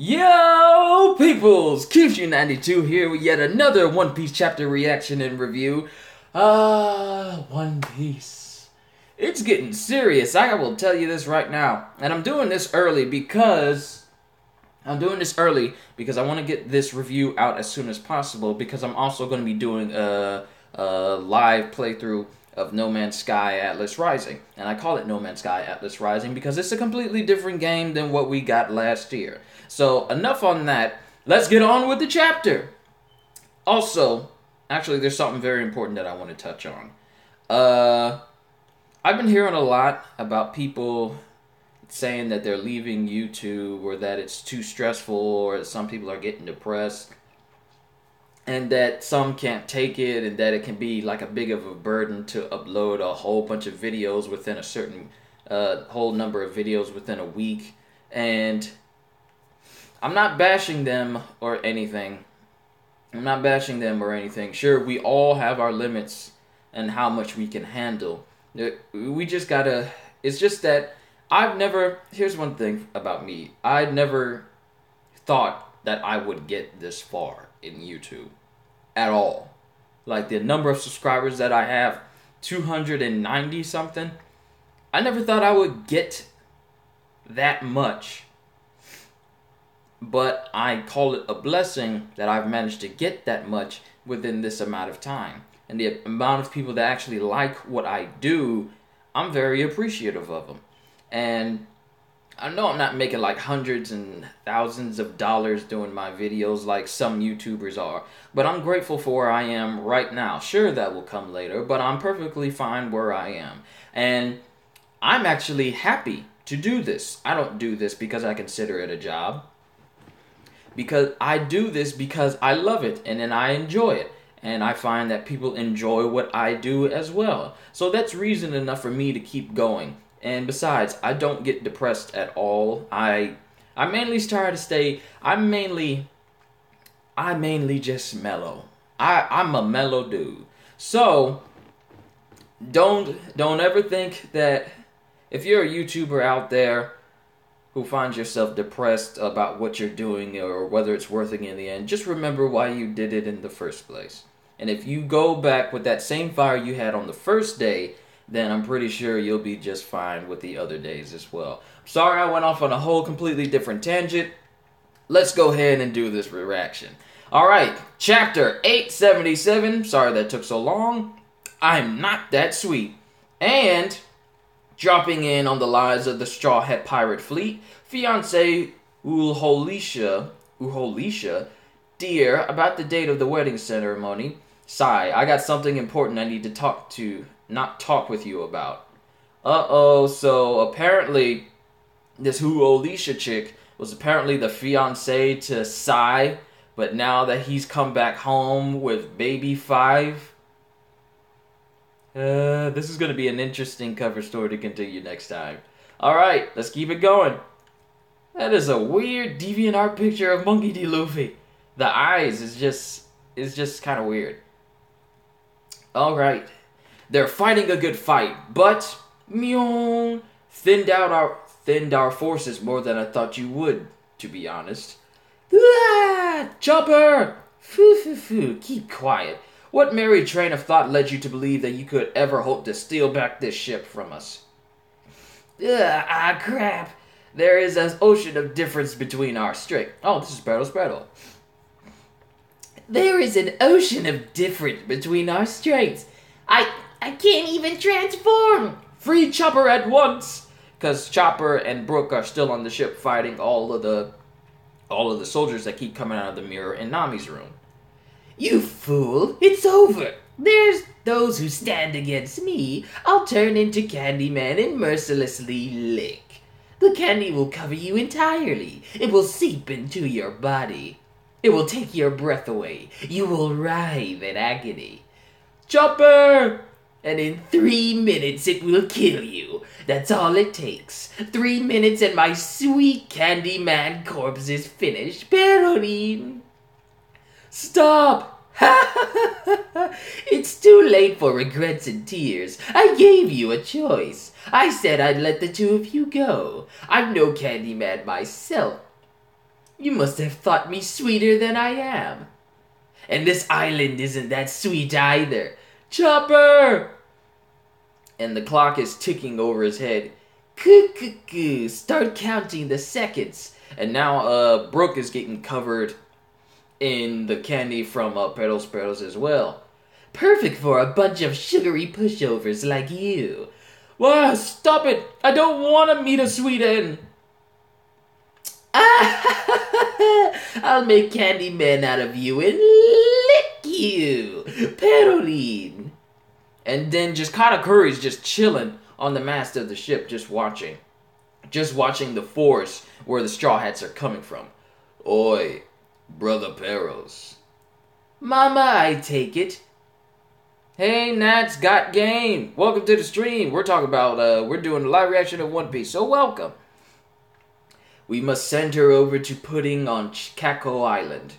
Yo, peoples! QQ92 here with yet another One Piece chapter reaction and review. One Piece. It's getting serious, I will tell you this right now. And I'm doing this early because I want to get this review out as soon as possible, because I'm also going to be doing a live playthrough of No Man's Sky Atlas Rising. And I call it No Man's Sky Atlas Rising because it's a completely different game than what we got last year. So, enough on that. Let's get on with the chapter. Also, actually, there's something very important that I want to touch on. I've been hearing a lot about people saying that they're leaving YouTube, or that it's too stressful, or some people are getting depressed, and that some can't take it, and that it can be like a big of a burden to upload a whole bunch of videos within a certain whole number of videos within a week. And I'm not bashing them or anything. Sure, we all have our limits and how much we can handle. We just gotta... It's just that here's one thing about me. I never thought that I would get this far in YouTube. At all. Like, the number of subscribers that I have, 290 something. I never thought I would get that much. But I call it a blessing that I've managed to get that much within this amount of time. And the amount of people that actually like what I do, I'm very appreciative of them. And I know I'm not making like hundreds and thousands of dollars doing my videos like some YouTubers are, but I'm grateful for where I am right now. Sure, that will come later, but I'm perfectly fine where I am. And I'm actually happy to do this. I don't do this because I consider it a job. Because I do this because I love it, and then I enjoy it. And I find that people enjoy what I do as well. So that's reason enough for me to keep going. And besides, I don't get depressed at all. I mainly try to stay... I mainly just mellow. I'm a mellow dude. So, don't ever think that if you're a YouTuber out there who finds yourself depressed about what you're doing, or whether it's worth it in the end, just remember why you did it in the first place. And if you go back with that same fire you had on the first day, then I'm pretty sure you'll be just fine with the other days as well. Sorry I went off on a whole completely different tangent. Let's go ahead and do this reaction. Alright, chapter 877. Sorry that took so long. I'm not that sweet. And dropping in on the lives of the Straw Hat Pirate Fleet, fiancé Uholisha, dear, about the date of the wedding ceremony. Sigh, I got something important I need to not talk with you about. So apparently this Uholisha chick was apparently the fiancé to Sai, but now that he's come back home with baby 5, this is going to be an interesting cover story to continue next time. Alright, let's keep it going. That is a weird deviant art picture of Monkey D. Luffy. The eyes is just kind of weird. Alright. They're fighting a good fight, but Myeong thinned our forces more than I thought you would, to be honest. Ah, Chopper! Foo, keep quiet. What merry train of thought led you to believe that you could ever hope to steal back this ship from us? Crap. There is an ocean of difference between our strength. Oh, this is Spreadle. There is an ocean of difference between our strengths. I can't even transform. Free Chopper at once. Because Chopper and Brook are still on the ship fighting all of the soldiers that keep coming out of the mirror in Nami's room. You fool, it's over. There's those who stand against me. I'll turn into Candyman and mercilessly lick. The candy will cover you entirely. It will seep into your body. It will take your breath away. You will writhe in agony. Chopper! And in 3 minutes it will kill you. That's all it takes. 3 minutes and my sweet Candyman corpse is finished. Peroline! Stop! It's too late for regrets and tears. I gave you a choice. I said I'd let the two of you go. I'm no Candyman myself. You must have thought me sweeter than I am. And this island isn't that sweet either. Chopper! And the clock is ticking over his head. Coo-coo-coo, start counting the seconds. And now Brooke is getting covered in the candy from Petals as well. Perfect for a bunch of sugary pushovers like you. Wow, stop it! I don't want to meet a sweet end. I'll make Candyman out of you and lick you, Peroline. And then just Katakuri's just chilling on the mast of the ship, just watching the force where the Straw Hats are coming from. Oi, Brother Peros. Mama, I take it. Hey, Nats, got game. Welcome to the stream. We're talking about, we're doing a live reaction of One Piece, so welcome. We must send her over to Pudding on Kako Island.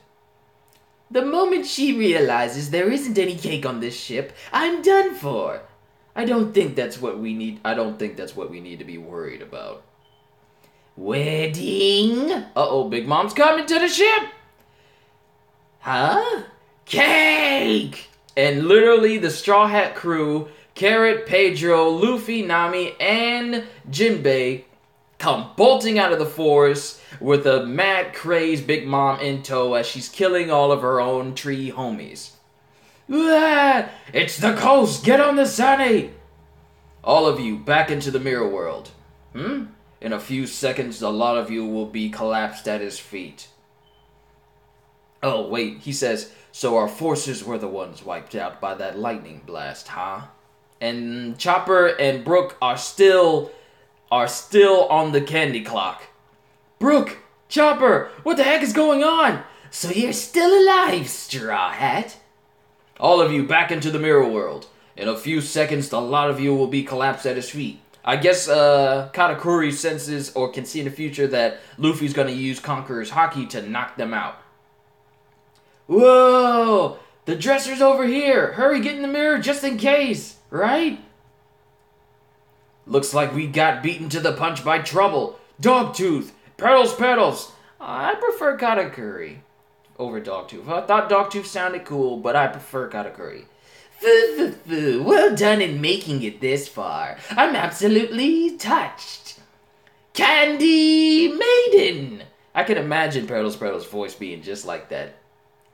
The moment she realizes there isn't any cake on this ship, I'm done for. I don't think that's what we need to be worried about. Wedding? Uh-oh, Big Mom's coming to the ship! Huh? Cake! And literally the Straw Hat crew, Carrot, Pedro, Luffy, Nami, and Jinbei come bolting out of the forest with a mad crazed Big Mom in tow as she's killing all of her own tree homies. Ah, it's the coast! Get on the sunny! All of you, back into the mirror world. In a few seconds, a lot of you will be collapsed at his feet. Oh, wait, he says, so our forces were the ones wiped out by that lightning blast, huh? And Chopper and Brooke are still on the candy clock. Brooke! Chopper! What the heck is going on? So you're still alive, Straw Hat? All of you back into the mirror world. In a few seconds, a lot of you will be collapsed at his feet. I guess Katakuri senses or can see in the future that Luffy's gonna use Conqueror's Haki to knock them out. Whoa! The dresser's over here! Hurry, get in the mirror just in case, right? Looks like we got beaten to the punch by Trouble. Dogtooth! Petals! I prefer Katakuri over Dogtooth. I thought Dogtooth sounded cool, but I prefer Katakuri. Foo. Well done in making it this far. I'm absolutely touched. Candy Maiden! I can imagine Petals' voice being just like that.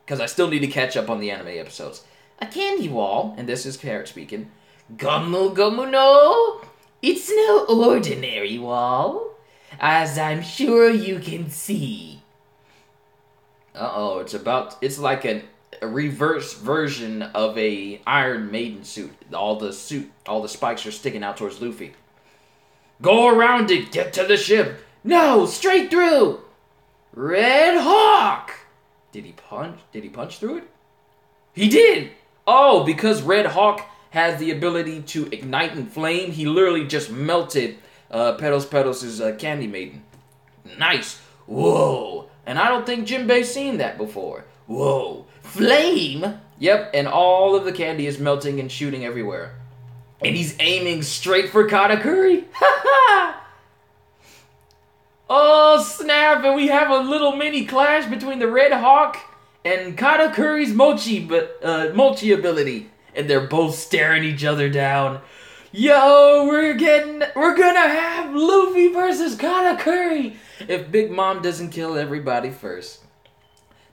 Because I still need to catch up on the anime episodes. A candy wall, and this is Carrot speaking. Gomu no! It's no ordinary wall, as I'm sure you can see. Uh-oh, it's like a reverse version of a Iron Maiden suit. All the spikes are sticking out towards Luffy. Go around it, get to the ship. No, straight through. Red Hawk. Did he punch through it? He did. Oh, because Red Hawk has the ability to ignite and flame, he literally just melted Petals' Candy Maiden. Nice. Whoa. And I don't think Jinbei's seen that before. Whoa. Flame? Yep, and all of the candy is melting and shooting everywhere. And he's aiming straight for Katakuri? Ha ha! Oh, snap, and we have a little mini clash between the Red Hawk and Katakuri's Mochi ability. And they're both staring each other down. Yo, we're gonna have Luffy versus Katakuri if Big Mom doesn't kill everybody first.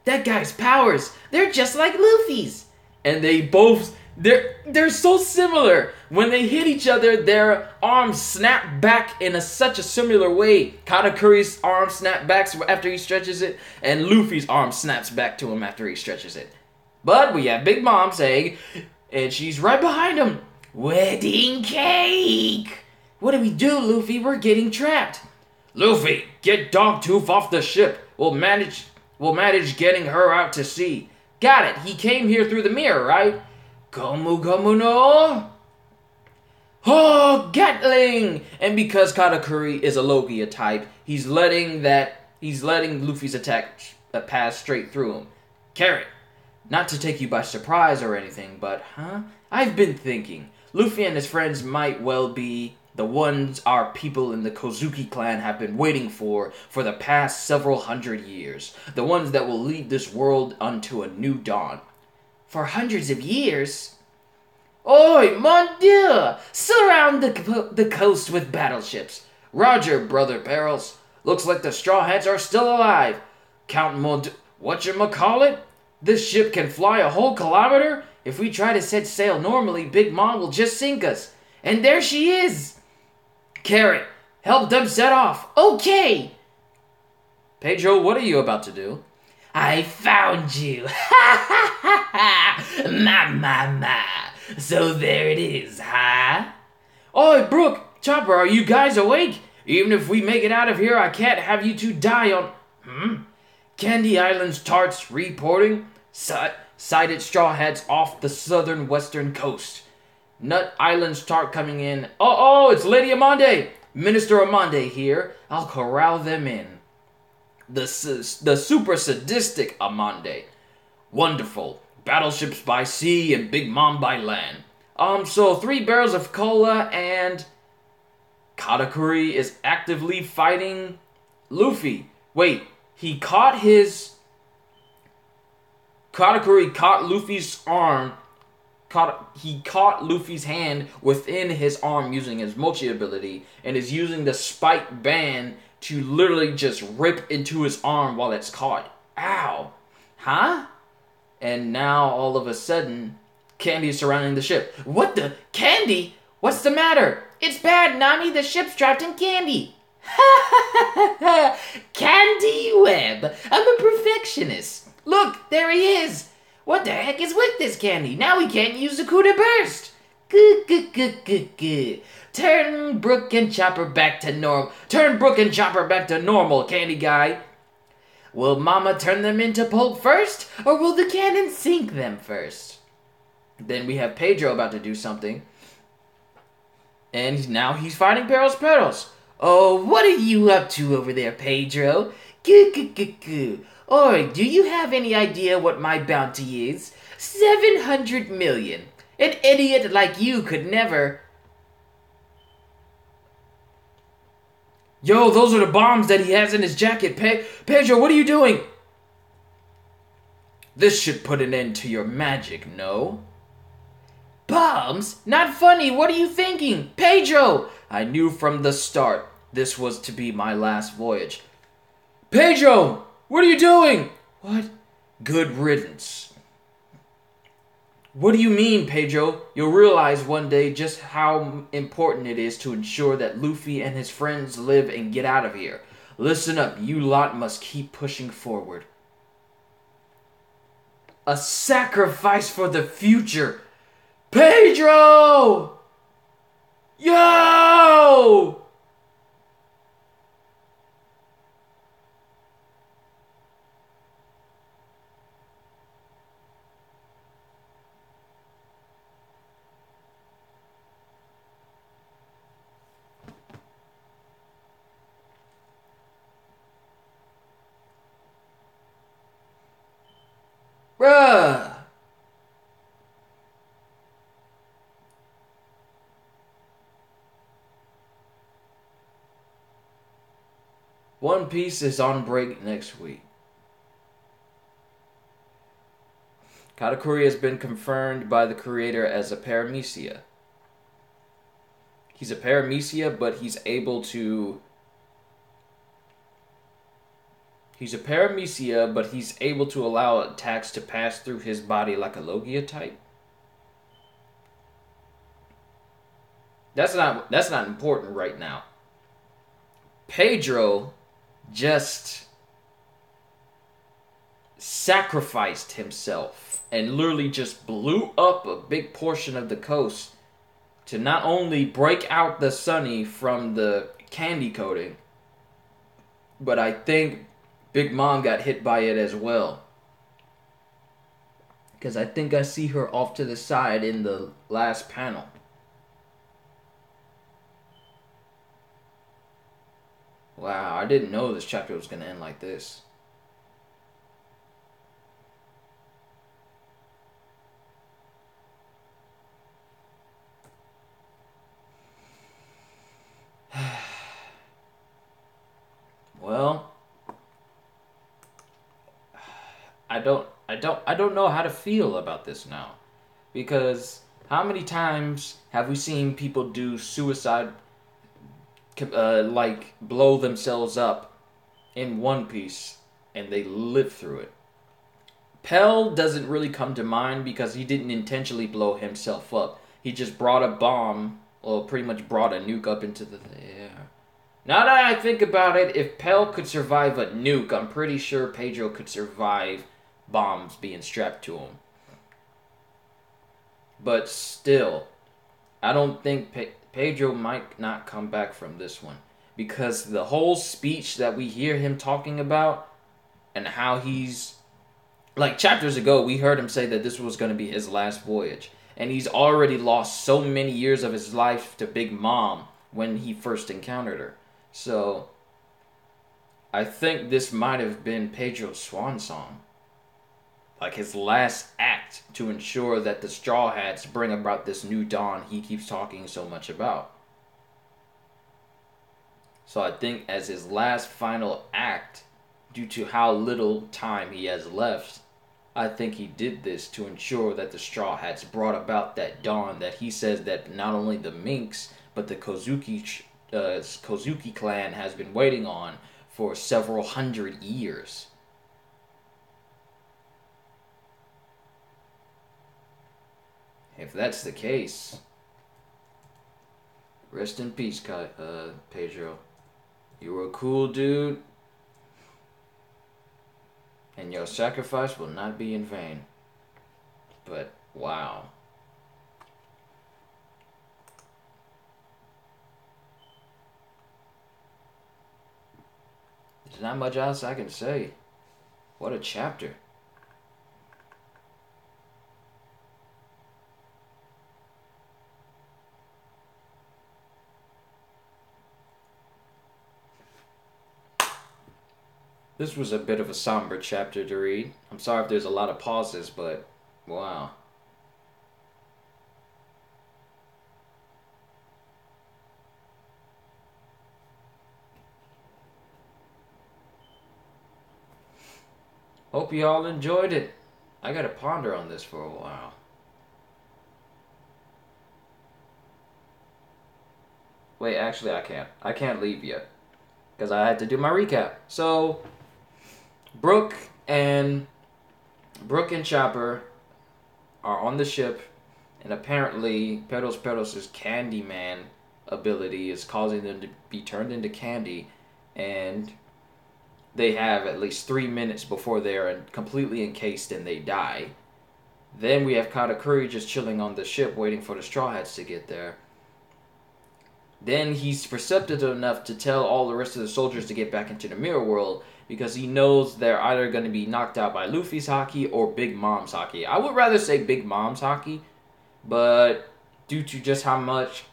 That guy's powers, they're just like Luffy's. And they're so similar. When they hit each other, their arms snap back in such a similar way. Katakuri's arm snaps back after he stretches it, and Luffy's arm snaps back to him after he stretches it. But we have Big Mom saying, and she's right behind him. Wedding cake! What do we do, Luffy? We're getting trapped. Luffy, get Dogtooth off the ship. We'll manage getting her out to sea. Got it. He came here through the mirror, right? Gomu no. Oh, Gatling! And because Katakuri is a Logia type, he's letting Luffy's attack pass straight through him. Carrot, not to take you by surprise or anything, but, I've been thinking. Luffy and his friends might well be The ones our people in the Kozuki clan have been waiting for the past several hundred years. The ones that will lead this world unto a new dawn. For hundreds of years? Oi, mon dieu! Surround the coast with battleships. Roger, Brother Barrels. Looks like the Straw Hats are still alive. Count whatchamacallit? This ship can fly a whole kilometer? If we try to set sail normally, Big Mom will just sink us. And there she is! Carrot, help them set off. Okay! Pedro, what are you about to do? I found you. Ma. So there it is, huh? Oi, Brooke, Chopper, are you guys awake? Even if we make it out of here, I can't have you two die on... Candy Island's tarts reporting. Sighted Straw Hats off the southern western coast. Nut Island's tart coming in. Oh, it's Lady Amande. Minister Amande here. I'll corral them in. The super sadistic Amande. Wonderful. Battleships by sea and Big Mom by land. So 3 barrels of cola and... Katakuri is actively fighting Luffy. Wait, he caught his... Katakuri caught Luffy's arm. He caught Luffy's hand within his arm using his Mochi ability and is using the spike band to literally just rip into his arm while it's caught. Ow. Huh? And now, all of a sudden, Candy is surrounding the ship. What the? Candy? What's the matter? It's bad, Nami. The ship's trapped in candy. Candy Web. I'm a perfectionist. Look, there he is. What the heck is with this candy? Now we can't use the coup de burst. Good. Turn Brook and Chopper back to normal. Turn Brook and Chopper back to normal, Candy Guy. Will Mama turn them into pulp first, or will the cannon sink them first? Then we have Pedro about to do something. And now he's fighting Pedals. Oh, what are you up to over there, Pedro? Good. Oi, do you have any idea what my bounty is? 700 million. An idiot like you could never... Yo, those are the bombs that he has in his jacket. Pedro, what are you doing? This should put an end to your magic, no? Bombs? Not funny. What are you thinking? Pedro! I knew from the start this was to be my last voyage. Pedro! What are you doing? What? Good riddance. What do you mean, Pedro? You'll realize one day just how important it is to ensure that Luffy and his friends live and get out of here. Listen up, you lot must keep pushing forward. A sacrifice for the future. Pedro! Yo! Bruh! One Piece is on break next week. Katakuri has been confirmed by the creator as a paramecia. He's a paramecia, but he's able to... He's a paramecia, but he's able to allow attacks to pass through his body like a Logia type. That's not important right now. Pedro just sacrificed himself and literally just blew up a big portion of the coast to not only break out the Sunny from the candy coating, but I think Big Mom got hit by it as well. Because I think I see her off to the side in the last panel. Wow, I didn't know this chapter was going to end like this. Well, I don't know how to feel about this now, because how many times have we seen people do suicide, like blow themselves up in One Piece, and they live through it? Pell doesn't really come to mind because he didn't intentionally blow himself up. He just brought a bomb, or pretty much brought a nuke up into the air. Now that I think about it, if Pell could survive a nuke, I'm pretty sure Pedro could survive bombs being strapped to him. But still, I don't think Pedro might not come back from this one. Because the whole speech that we hear him talking about, and how he's... Like, chapters ago, we heard him say that this was going to be his last voyage. And he's already lost so many years of his life to Big Mom when he first encountered her. So, I think this might have been Pedro's swan song. Like his last act to ensure that the Straw Hats bring about this new dawn he keeps talking so much about. So I think as his last final act, due to how little time he has left, I think he did this to ensure that the Straw Hats brought about that dawn that he says that not only the Minks, but the Kozuki clan has been waiting on for several hundred years. If that's the case, rest in peace, Pedro. You were a cool dude, and your sacrifice will not be in vain. But, wow. There's not much else I can say. What a chapter. This was a bit of a somber chapter to read. I'm sorry if there's a lot of pauses, but wow. Hope you all enjoyed it. I gotta ponder on this for a while. Wait, actually I can't. I can't leave yet, because I had to do my recap. So, Brooke and Chopper are on the ship, and apparently Perros' Candyman ability is causing them to be turned into candy, and they have at least 3 minutes before they're completely encased and they die. Then we have Katakuri just chilling on the ship waiting for the Straw Hats to get there. Then he's perceptive enough to tell all the rest of the soldiers to get back into the mirror world, because he knows they're either going to be knocked out by Luffy's haki or Big Mom's haki. I would rather say Big Mom's haki, but due to just how much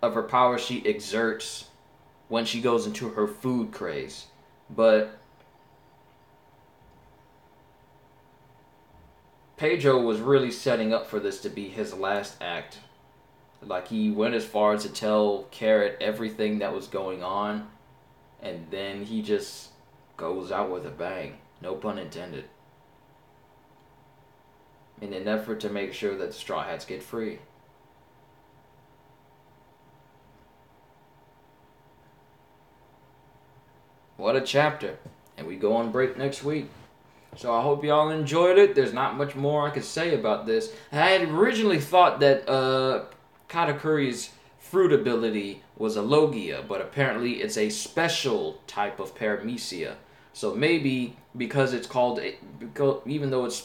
of her power she exerts when she goes into her food craze. But Pedro was really setting up for this to be his last act. Like, he went as far as to tell Carrot everything that was going on, and then he just goes out with a bang. No pun intended. In an effort to make sure that the Straw Hats get free. What a chapter. And we go on break next week. So I hope y'all enjoyed it. There's not much more I could say about this. I had originally thought that Katakuri's fruit ability was a Logia, but apparently it's a special type of paramecia. So maybe because it's called, even though it's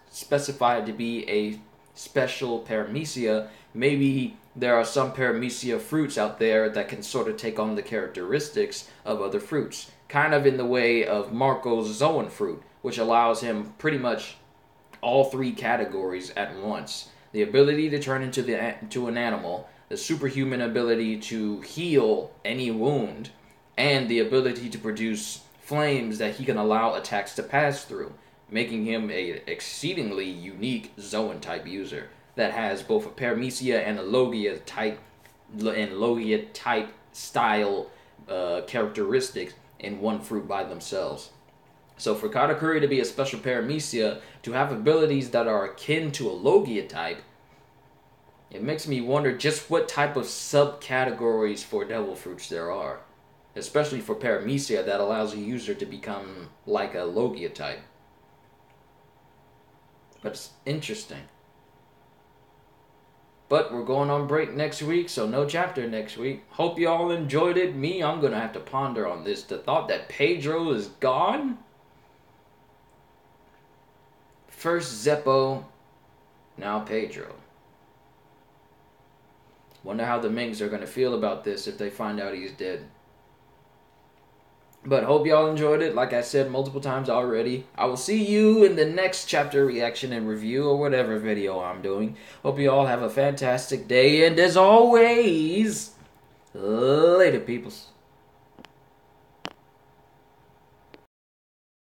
specified to be a special paramecia, maybe there are some paramecia fruits out there that can sort of take on the characteristics of other fruits. Kind of in the way of Marco's Zoan fruit, which allows him pretty much all 3 categories at once. The ability to turn into an animal, the superhuman ability to heal any wound, and the ability to produce flames that he can allow attacks to pass through, making him an exceedingly unique Zoan type user that has both a paramecia and a Logia type style characteristics in one fruit by themselves. So for Katakuri to be a special paramecia, to have abilities that are akin to a Logia type, it makes me wonder just what type of subcategories for devil fruits there are. Especially for paramecia that allows a user to become like a Logia type. But it's interesting. But we're going on break next week, so no chapter next week. Hope you all enjoyed it. I'm going to have to ponder on this. The thought that Pedro is gone? First Zeppo, now Pedro. Wonder how the Minks are going to feel about this if they find out he's dead. But hope y'all enjoyed it. Like I said multiple times already, I will see you in the next chapter reaction and review or whatever video I'm doing. Hope you all have a fantastic day. And as always, later, peoples.